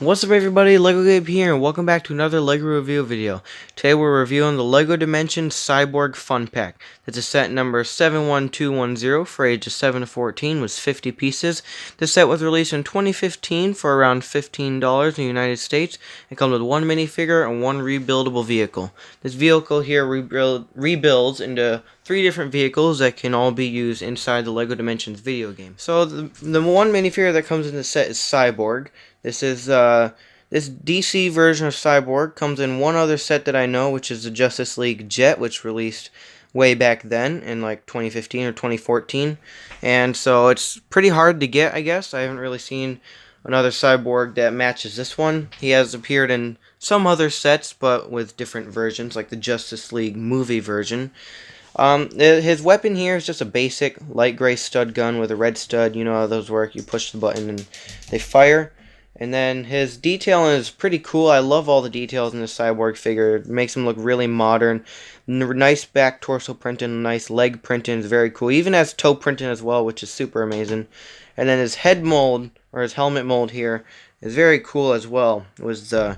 What's up everybody, LegoGabe here, and welcome back to another LEGO review video. Today we're reviewing the LEGO Dimensions Cyborg Fun Pack. That's a set number 71210 for ages 7 to 14 with 50 pieces. This set was released in 2015 for around $15 in the United States. It comes with one minifigure and one rebuildable vehicle. This vehicle here rebuilds into 3 different vehicles that can all be used inside the LEGO Dimensions video game. So the one minifigure that comes in the set is Cyborg. This is this DC version of Cyborg comes in one other set that I know, which is the Justice League Jet, which released way back then in like 2015 or 2014. And so it's pretty hard to get, I guess. I haven't really seen another Cyborg that matches this one. He has appeared in some other sets, but with different versions, like the Justice League movie version. His weapon here is just a basic light gray stud gun with a red stud. You know how those work. You push the button and they fire. And then his detailing is pretty cool. I love all the details in the Cyborg figure. It makes him look really modern. Nice back torso printing, nice leg printing is very cool. He even has toe printing as well, which is super amazing. And then his head mold, or his helmet mold here, is very cool as well. It was the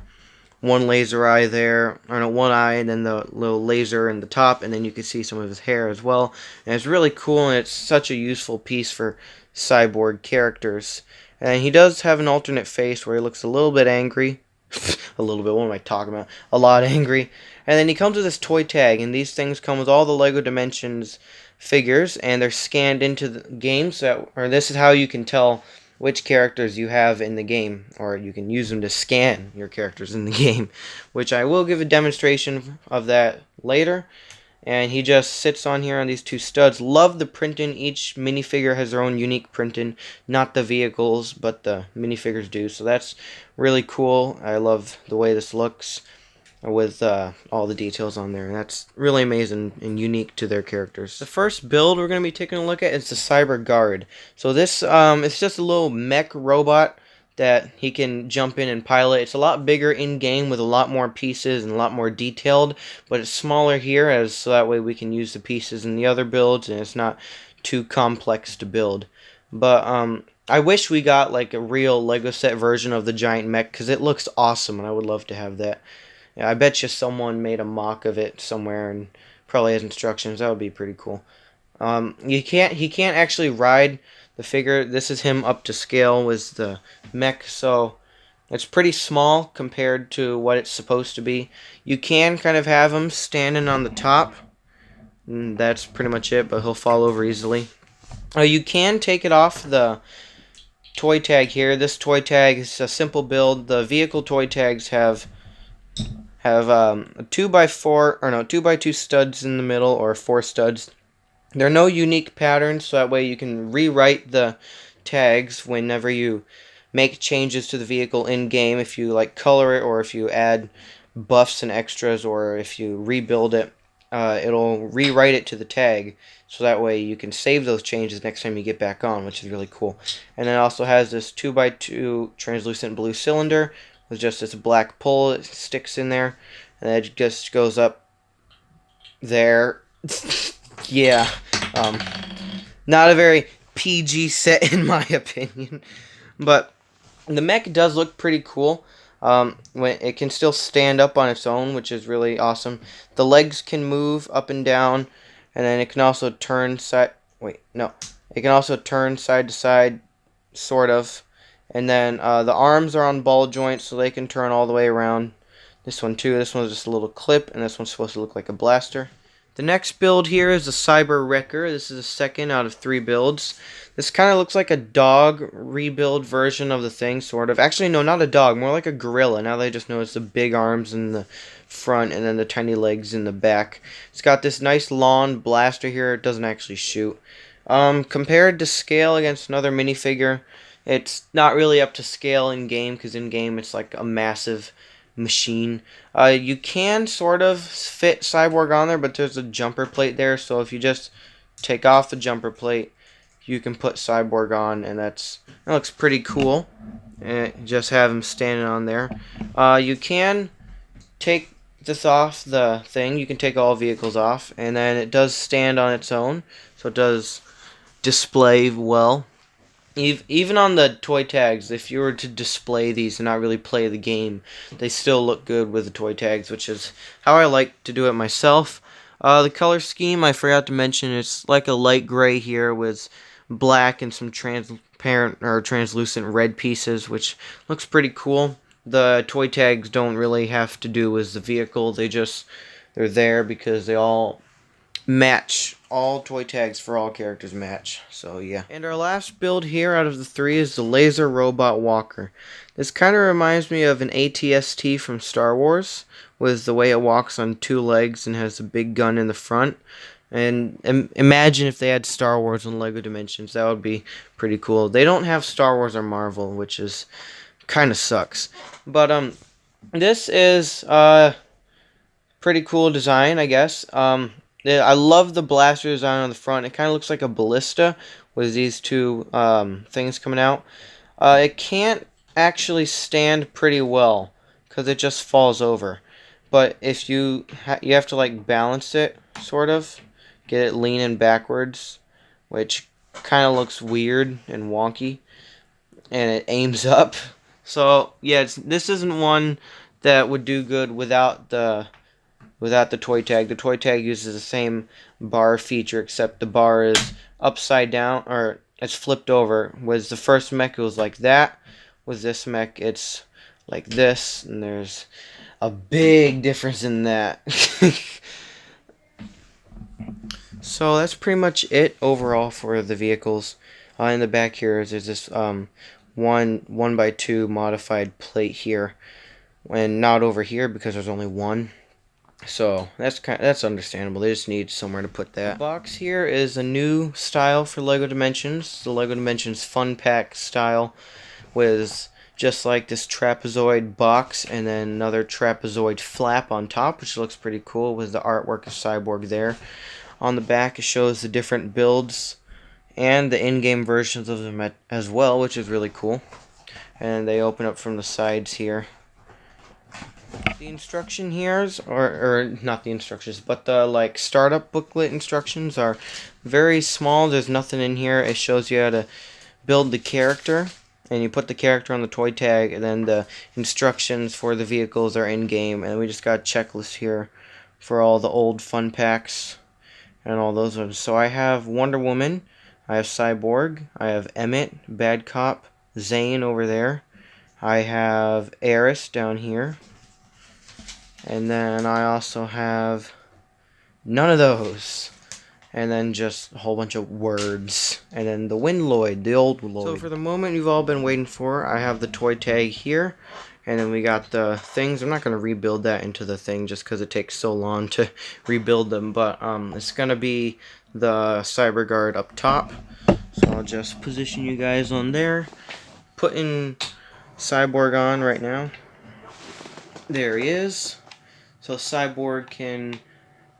one laser eye there, or no, one eye, and then the little laser in the top, and then you can see some of his hair as well. And it's really cool, and it's such a useful piece for Cyborg characters. And he does have an alternate face where he looks a little bit angry. A little bit, what am I talking about? A lot angry. And then he comes with this toy tag, and these things come with all the LEGO Dimensions figures, and they're scanned into the game, or this is how you can tell which characters you have in the game, or you can use them to scan your characters in the game, which I will give a demonstration of that later. And he just sits on here on these 2 studs. Love the printing. Each minifigure has their own unique printing. Not the vehicles, but the minifigures do. So that's really cool. I love the way this looks with all the details on there. That's really amazing and unique to their characters. The first build we're going to be taking a look at is the Cyber Guard. So this it's just a little mech robot that he can jump in and pilot. It's a lot bigger in-game with a lot more pieces and a lot more detailed, but it's smaller here, so that way we can use the pieces in the other builds and it's not too complex to build. But I wish we got like a real Lego set version of the giant mech, because it looks awesome and I would love to have that. Yeah, I bet you someone made a mock of it somewhere and probably has instructions. That would be pretty cool. He can't actually ride the figure. This is him up to scale with the mech, so it's pretty small compared to what it's supposed to be. You can kind of have him standing on the top, and that's pretty much it, but he'll fall over easily. You can take it off the toy tag here. This toy tag is a simple build. The vehicle toy tags have a 2x4 or no 2x2 studs in the middle, or 4 studs. There are no unique patterns, so that way you can rewrite the tags whenever you make changes to the vehicle in game. If you like color it, or if you add buffs and extras, or if you rebuild it, it'll rewrite it to the tag, so that way you can save those changes next time you get back on, which is really cool. And it also has this 2x2 translucent blue cylinder with just this black pole that sticks in there, and it just goes up there. Yeah, not a very PG set in my opinion, but the mech does look pretty cool. When it can still stand up on its own, which is really awesome. The legs can move up and down, and then it can also turn side. Wait, no, it can also turn side to side, sort of. And then the arms are on ball joints, so they can turn all the way around. This one too. This one's just a little clip, and this one's supposed to look like a blaster. The next build here is the Cyber Wrecker. This is the second out of 3 builds. This kind of looks like a dog rebuild version of the thing, sort of. Actually, no, not a dog, more like a gorilla. Now they just notice the big arms in the front and then the tiny legs in the back. It's got this nice lawn blaster here. It doesn't actually shoot. Compared to scale against another minifigure, it's not really up to scale in game, because in game it's like a massive machine. You can sort of fit Cyborg on there, but there's a jumper plate there, so if you just take off the jumper plate, you can put Cyborg on, and that looks pretty cool. And just have him standing on there. You can take this off the thing. You can take all vehicles off, and then it does stand on its own, so it does display well. Even on the toy tags, if you were to display these and not really play the game, they still look good with the toy tags, which is how I like to do it myself. The color scheme, I forgot to mention, it's like a light gray here with black and some transparent or translucent red pieces, which looks pretty cool. The toy tags don't really have to do with the vehicle, they're there because they all match. All toy tags for all characters match. So yeah. And our last build here out of the three is the Laser Robot Walker. This kind of reminds me of an AT-ST from Star Wars, with the way it walks on two legs and has a big gun in the front. And imagine if they had Star Wars on LEGO Dimensions. That would be pretty cool. They don't have Star Wars or Marvel, which is kind of sucks. But this is pretty cool design, I guess. I love the blaster design on the front. It kind of looks like a ballista with these two things coming out. It can't actually stand pretty well because it just falls over. But if you have to like balance it, sort of, get it leaning backwards, which kind of looks weird and wonky, and it aims up. So yeah, this isn't one that would do good without the toy tag. The toy tag uses the same bar feature, except the bar is upside down, or it's flipped over. With the first mech, it was like that. With this mech, it's like this, and there's a big difference in that. So that's pretty much it overall for the vehicles. In the back here, there's this 1x2 modified plate here, and not over here because there's only one. So that's understandable. They just need somewhere to put that. The box here is a new style for LEGO Dimensions. The LEGO Dimensions Fun Pack style, with just like this trapezoid box and then another trapezoid flap on top, which looks pretty cool with the artwork of Cyborg there. On the back, it shows the different builds and the in-game versions of them as well, which is really cool. And they open up from the sides here. The instruction here, or not the instructions, but the like startup booklet instructions are very small. There's nothing in here. It shows you how to build the character, and you put the character on the toy tag, and then the instructions for the vehicles are in game. And we just got a checklist here for all the old fun packs and all those ones. So I have Wonder Woman, I have Cyborg, I have Emmett, Bad Cop, Zane over there, I have Eris down here. And then I also have none of those. And then just a whole bunch of words. And then the Windloid, the old Lloyd. So for the moment you've all been waiting for, I have the toy tag here. And then we got the things. I'm not going to rebuild that into the thing just because it takes so long to rebuild them. But it's going to be the Cyber Guard up top. So I'll just position you guys on there. Putting Cyborg on right now. There he is. So Cyborg can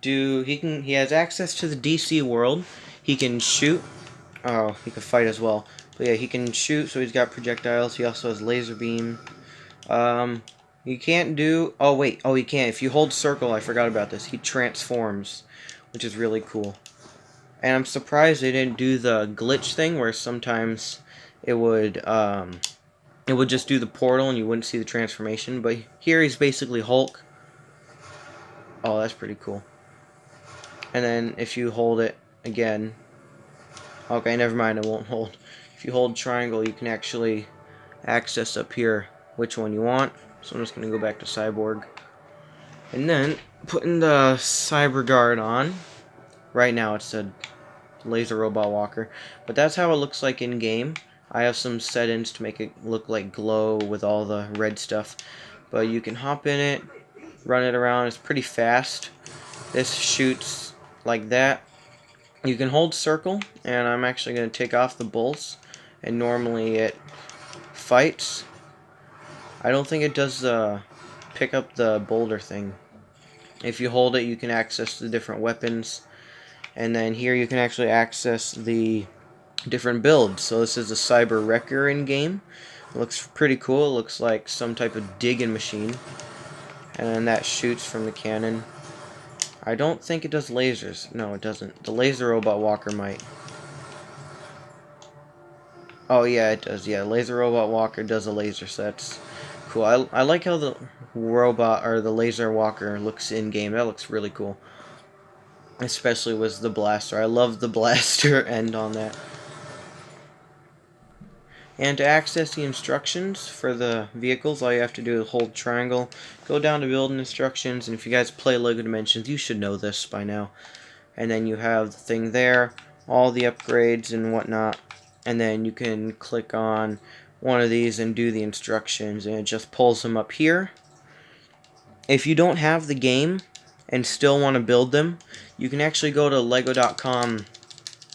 do, he has access to the DC world. He can shoot. Oh, he can fight as well. But yeah, he can shoot, so he's got projectiles. He also has laser beam. He can't do, oh wait, oh he can't. If you hold circle, I forgot about this, he transforms, which is really cool. And I'm surprised they didn't do the glitch thing where sometimes it would just do the portal and you wouldn't see the transformation. But here he's basically Hulk. Oh, that's pretty cool. And then if you hold it again, okay, never mind, I won't hold. If you hold triangle, you can actually access up here which one you want. So I'm just going to go back to Cyborg. And then putting the Cyber Guard on. Right now it's a Laser Robot Walker. But that's how it looks like in game. I have some settings to make it look like glow with all the red stuff. But you can hop in it, run it around. It's pretty fast. This shoots like that. You can hold circle, and I'm actually going to take off the bolts, and normally it fights. I don't think it does the pick up the boulder thing. If you hold it, you can access the different weapons, and then here you can actually access the different builds. So this is a Cyber Wrecker in game. It looks pretty cool. It looks like some type of digging machine, and then that shoots from the cannon. I don't think it does lasers. No, it doesn't. The Laser Robot Walker might. Oh yeah, it does. Yeah, Laser Robot Walker does the laser sets. Cool. I like how the robot or the laser walker looks in game. That looks really cool. Especially with the blaster. I love the blaster end on that. And to access the instructions for the vehicles, all you have to do is hold triangle, go down to building instructions, and if you guys play LEGO Dimensions, you should know this by now. And then you have the thing there, all the upgrades and whatnot, and then you can click on one of these and do the instructions, and it just pulls them up here. If you don't have the game and still want to build them, you can actually go to lego.com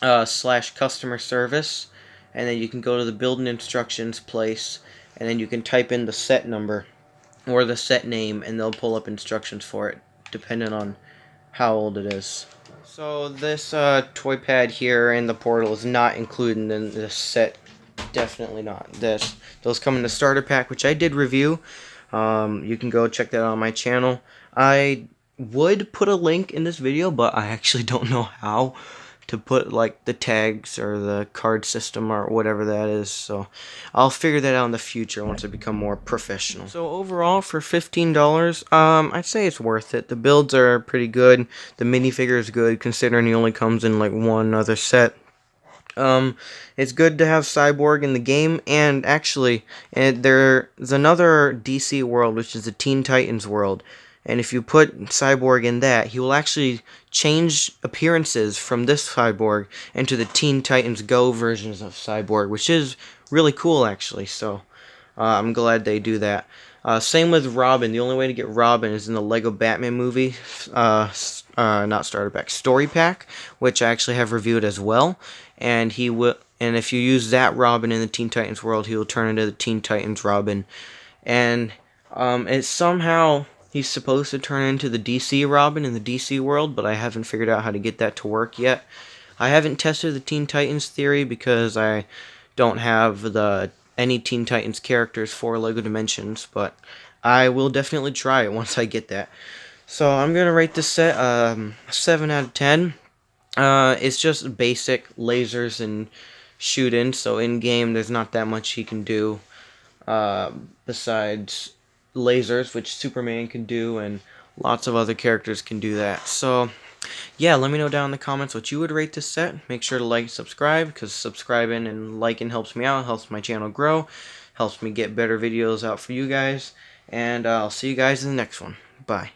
/customer service, and then you can go to the building instructions place, and then you can type in the set number or the set name, and they'll pull up instructions for it depending on how old it is. So this toy pad here in the portal is not included in this set. Definitely not. Those come in the starter pack, which I did review. You can go check that out on my channel. I would put a link in this video, but I actually don't know how to put like the tags or the card system or whatever that is, so I'll figure that out in the future once I become more professional. So overall, for $15, I'd say it's worth it. The builds are pretty good. The minifigure is good considering he only comes in like one other set. It's good to have Cyborg in the game, and actually, there's another DC world, which is the Teen Titans world, and if you put Cyborg in that, he will actually change appearances from this Cyborg into the Teen Titans Go versions of Cyborg, which is really cool, actually, so I'm glad they do that. Same with Robin. The only way to get Robin is in the Lego Batman movie, not starter pack, story pack, which I actually have reviewed as well. And if you use that Robin in the Teen Titans world, he will turn into the Teen Titans Robin. And it's somehow he's supposed to turn into the DC Robin in the DC world, but I haven't figured out how to get that to work yet. I haven't tested the Teen Titans theory because I don't have any Teen Titans characters for LEGO Dimensions, but I will definitely try it once I get that. So I'm going to rate this set 7 out of 10. It's just basic lasers and shooting, so in-game there's not that much he can do besides lasers, which Superman can do, and lots of other characters can do that. So yeah, let me know down in the comments what you would rate this set. Make sure to like and subscribe, because subscribing and liking helps me out, helps my channel grow, helps me get better videos out for you guys, and I'll see you guys in the next one. Bye.